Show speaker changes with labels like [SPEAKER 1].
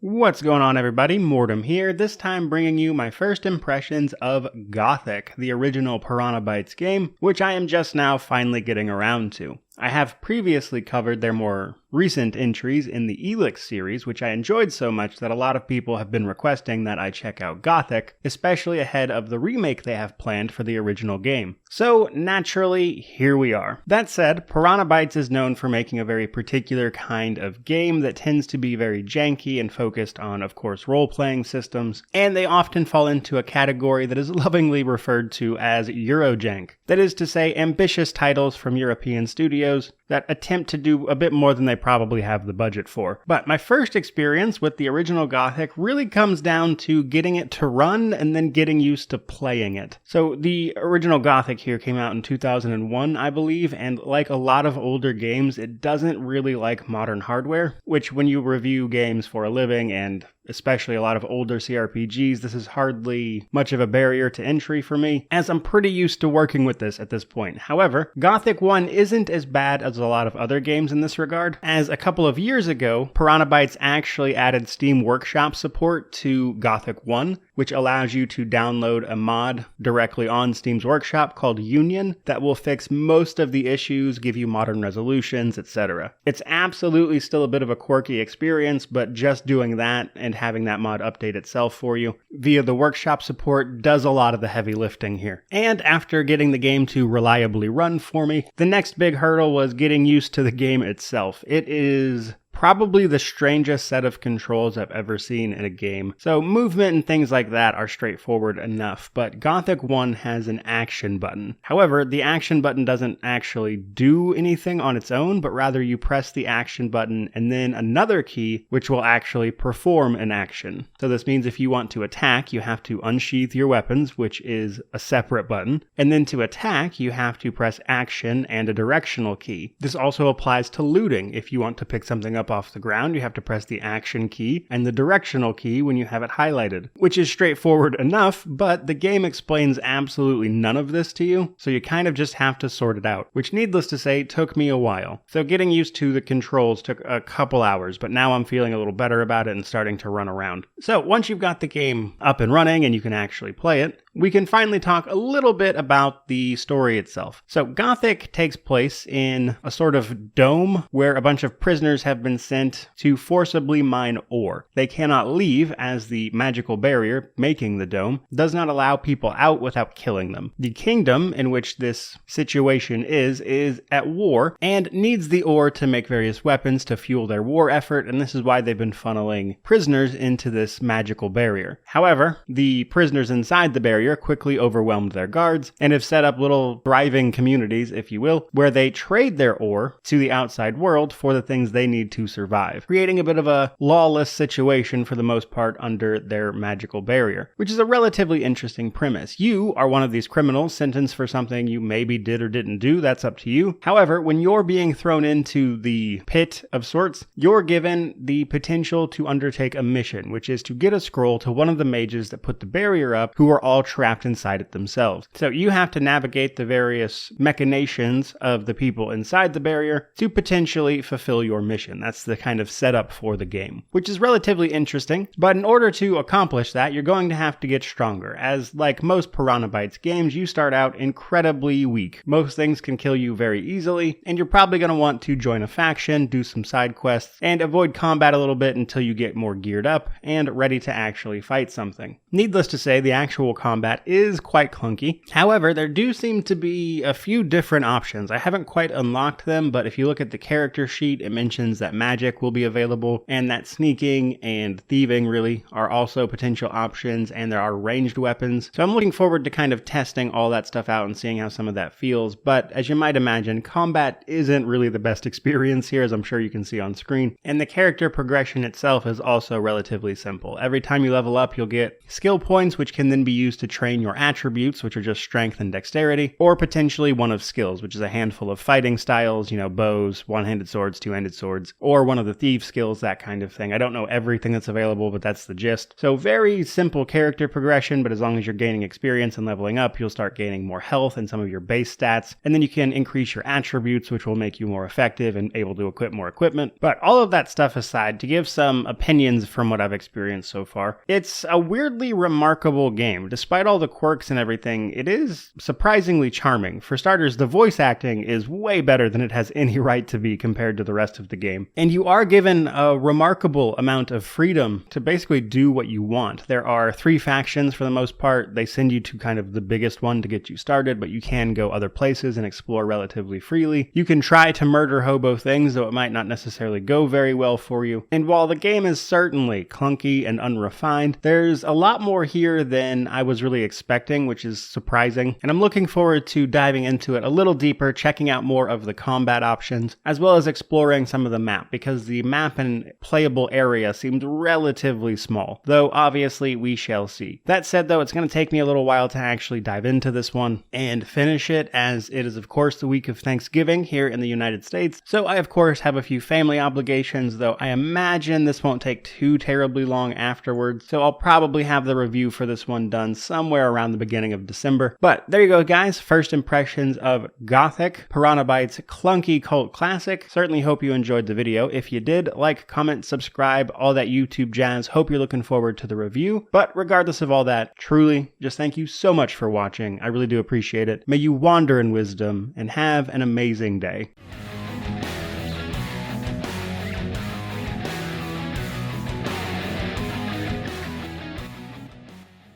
[SPEAKER 1] What's going on, everybody? Mortem here, this time bringing you my first impressions of Gothic, the original Piranha Bytes game, which I am just now finally getting around to. I have previously covered their more recent entries in the Elix series, which I enjoyed so much that a lot of people have been requesting that I check out Gothic, especially ahead of the remake they have planned for the original game. So, naturally, here we are. That said, Piranha Bytes is known for making a very particular kind of game that tends to be very janky and focused on, of course, role-playing systems, and they often fall into a category that is lovingly referred to as Eurojank. That is to say, ambitious titles from European studios that attempt to do a bit more than they probably have the budget for. But my first experience with the original Gothic really comes down to getting it to run and then getting used to playing it. So the original Gothic here came out in 2001, I believe, and like a lot of older games, it doesn't really like modern hardware, which when you review games for a living, and especially a lot of older CRPGs, this is hardly much of a barrier to entry for me, as I'm pretty used to working with this at this point. However, Gothic 1 isn't as bad as a lot of other games in this regard, as a couple of years ago, Piranha Bytes actually added Steam Workshop support to Gothic 1, which allows you to download a mod directly on Steam's Workshop called Union that will fix most of the issues, give you modern resolutions, etc. It's absolutely still a bit of a quirky experience, but just doing that and having that mod update itself for you via the workshop support does a lot of the heavy lifting here. And after getting the game to reliably run for me, the next big hurdle was getting used to the game itself. It is probably the strangest set of controls I've ever seen in a game. So movement and things like that are straightforward enough, but Gothic 1 has an action button. However, the action button doesn't actually do anything on its own, but rather you press the action button and then another key which will actually perform an action. So this means if you want to attack, you have to unsheath your weapons, which is a separate button, and then to attack, you have to press action and a directional key. This also applies to looting. If you want to pick something up off the ground, you have to press the action key and the directional key when you have it highlighted, which is straightforward enough, but the game explains absolutely none of this to you, so you kind of just have to sort it out, which needless to say took me a while. So getting used to the controls took a couple hours, but now I'm feeling a little better about it and starting to run around. So once you've got the game up and running and you can actually play it, we can finally talk a little bit about the story itself. So Gothic takes place in a sort of dome where a bunch of prisoners have been sent to forcibly mine ore. They cannot leave as the magical barrier making the dome does not allow people out without killing them. The kingdom in which this situation is at war and needs the ore to make various weapons to fuel their war effort, and this is why they've been funneling prisoners into this magical barrier. However, the prisoners inside the barrier quickly overwhelmed their guards and have set up little thriving communities, if you will, where they trade their ore to the outside world for the things they need to survive, creating a bit of a lawless situation for the most part under their magical barrier, which is a relatively interesting premise. You are one of these criminals sentenced for something you maybe did or didn't do, that's up to you. However, when you're being thrown into the pit of sorts, you're given the potential to undertake a mission, which is to get a scroll to one of the mages that put the barrier up, who are all trapped inside it themselves. So you have to navigate the various machinations of the people inside the barrier to potentially fulfill your mission. That's the kind of setup for the game, which is relatively interesting, but in order to accomplish that, you're going to have to get stronger, as like most Piranha Bytes games, you start out incredibly weak. Most things can kill you very easily, and you're probably going to want to join a faction, do some side quests, and avoid combat a little bit until you get more geared up and ready to actually fight something. Needless to say, the actual combat is quite clunky. However, there do seem to be a few different options. I haven't quite unlocked them, but if you look at the character sheet, it mentions that magic will be available and that sneaking and thieving really are also potential options, and there are ranged weapons. So I'm looking forward to kind of testing all that stuff out and seeing how some of that feels, but as you might imagine, combat isn't really the best experience here, as I'm sure you can see on screen, and the character progression itself is also relatively simple. Every time you level up, you'll get skill points, which can then be used to train your attributes, which are just strength and dexterity, or potentially one of skills, which is a handful of fighting styles, bows, one-handed swords, two-handed swords, or one of the thief skills, that kind of thing. I don't know everything that's available, but that's the gist. So very simple character progression, but as long as you're gaining experience and leveling up, you'll start gaining more health and some of your base stats, and then you can increase your attributes, which will make you more effective and able to equip more equipment. But all of that stuff aside, to give some opinions from what I've experienced so far, it's a weirdly remarkable game. Despite all the quirks and everything, it is surprisingly charming. For starters, the voice acting is way better than it has any right to be compared to the rest of the game. And you are given a remarkable amount of freedom to basically do what you want. There are 3 factions for the most part. They send you to kind of the biggest one to get you started, but you can go other places and explore relatively freely. You can try to murder hobo things, though it might not necessarily go very well for you. And while the game is certainly clunky and unrefined, there's a lot more here than I was really expecting, which is surprising. And I'm looking forward to diving into it a little deeper, checking out more of the combat options, as well as exploring some of the map, because the map and playable area seemed relatively small, though obviously we shall see. That said though, it's going to take me a little while to actually dive into this one and finish it, as it is of course the week of Thanksgiving here in the United States, so I of course have a few family obligations, though I imagine this won't take too terribly long afterwards, so I'll probably have the review for this one done somewhere around the beginning of December. But there you go guys, first impressions of Gothic, Piranha Bytes' clunky cult classic. Certainly hope you enjoyed the video. If you did, like, comment, subscribe, all that YouTube jazz. Hope you're looking forward to the review. But regardless of all that, truly, just thank you so much for watching. I really do appreciate it. May you wander in wisdom and have an amazing day.